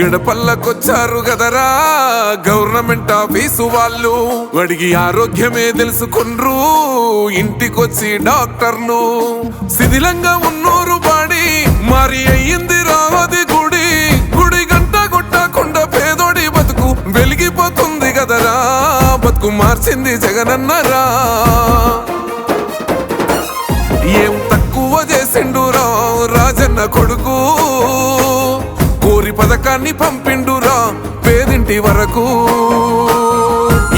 గడపల్లకొచ్చారు గదరా government office వాళ్ళు, అడిగి ఆరోగ్యమే తెలుసుకుండ్రు ఇంటికొచ్చి డాక్టర్లు. శిథిలంగా ఉన్నూరు బాడి మరి అయ్యింది రావది గుడి, గుడి గంట కొట్టకుండా పేదోడి బతుకు వెలిగిపోతుంది గదరా, బతుకు మార్చింది జగనన్నరా. ఏం తక్కువ చేసిండురా రాజన్న కొడుకు, కోరి పథకాన్ని పంపిండురా పేదింటి వరకు.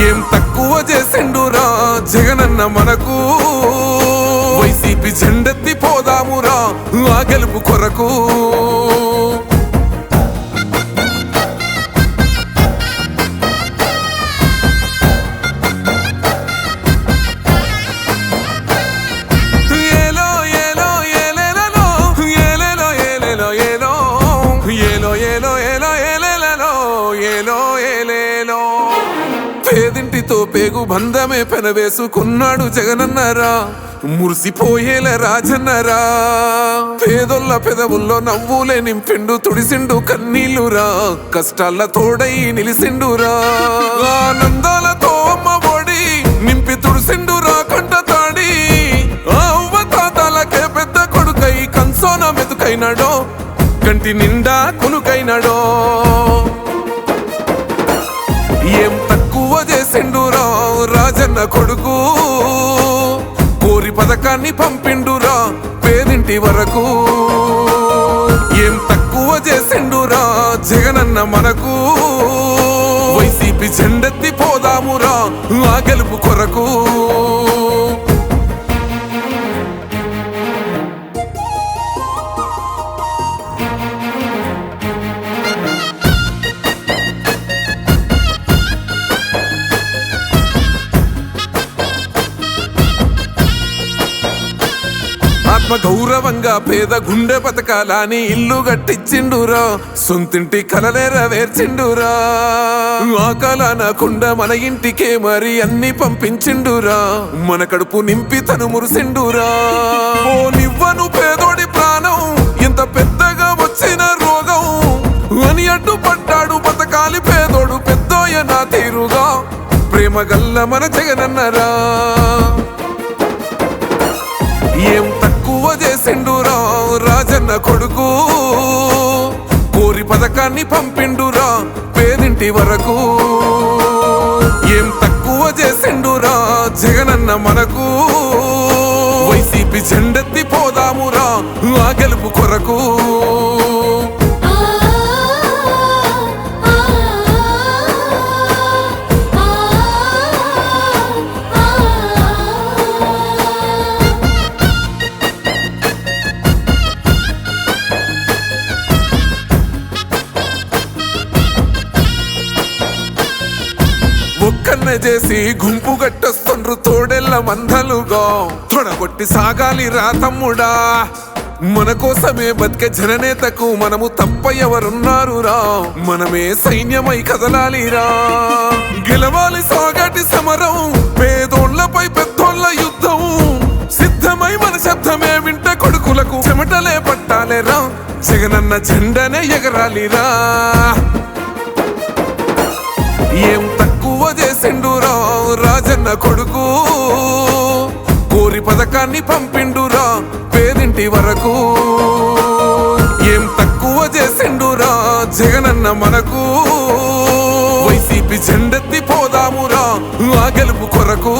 ఏం తక్కువ చేసిండురా జగనన్న మనకు, వైసీపీ జెండెత్తి పోదామురా ఆ గెలుపు కొరకు. పేదింటితో పేగు బంధమే పెనవేసుకున్నాడు జగనన్నరా, మురిసిపోయేల రాజన్నరా. పేదొల్ల పెదవుల్లో నవ్వులే నింపిండు తుడిసిండు కన్నీళ్లురా, కష్టాల తోడై నిలిసిండురా. ఆనందాలతో అమ్మ ఒడి నింపి తుడిసిండురా కంట తాడి, అవ్వ తాతలకే పెద్ద కొడుకై కంసోన మెతుకైనాడో, కంటి నిండా కునుకైనాడో. ఏం తక్కువ చేసిండురా రాజన్న కొడుకు, కోరి పథకాన్ని పంపిండురా పేదింటి వరకు. ఏం తక్కువ చేసిండురా జగనన్న మనకు, వైసీపీ జెండెత్తి పోదామురా ఆ గెలుపు కొరకు. ఆత్మ గౌరవంగా పేద గుండె బతకాలని ఇల్లు గట్టించిండురా, సొంతింటి కలనేరవేర్చిండురా. ఆ కలనకుండా మన ఇంటికే మరి అన్ని పంపించిండురా, మన కడుపు నింపి తను మురిసిండురా. ఓ నివ్వను పేదోడి ప్రాణం ఎంత పెద్దగా వచ్చిన రోగం అని అడ్డుపడ్డాడు బతకాలి పేదోడు పెద్దోయ నా తీరుగా, ప్రేమ గల్ల మన జగనన్నరా. ఏం తక్కువ చేసిండురా రాజన్న కొడుకు, కోరి పథకాన్ని పంపిండురా పేదింటి వరకు. ఏం తక్కువ చేసిండురా జగనన్న మనకు, వైసీపీ జెండెత్తి పోదామురా ఆ గెలుపు కొరకు. ఒక్కన్నే చేసి గుంపు గట్టొస్తుండ్రు తోడెల్ల మందలుగా, తొడగొట్టి సాగాలి రా తమ్ముడా, మన కోసమే బతికే జననేతకు మనము తప్ప ఎవరున్నారు రా, మనమే సైన్యమై కదలాలిరా. గెలవాలి సాగటి సమరం పేదోళ్లపై పెద్దోళ్ల యుద్ధం, సిద్ధమై మన శబ్దమే వింట కొడుకులకు చెమటలే పట్టాలేరా, జగనన్న జెండనే ఎగరాలిరా. ఏం తక్కువ చేసిండురా రాజన్న కొడుకు, కోరి పథకాన్ని పంపిండురా పేదింటి వరకు. ఏం తక్కువ చేసిండురా జగనన్న మనకు, వైసీపీ జెండెత్తి పోదామురా ఆ గెలుపు కొరకు.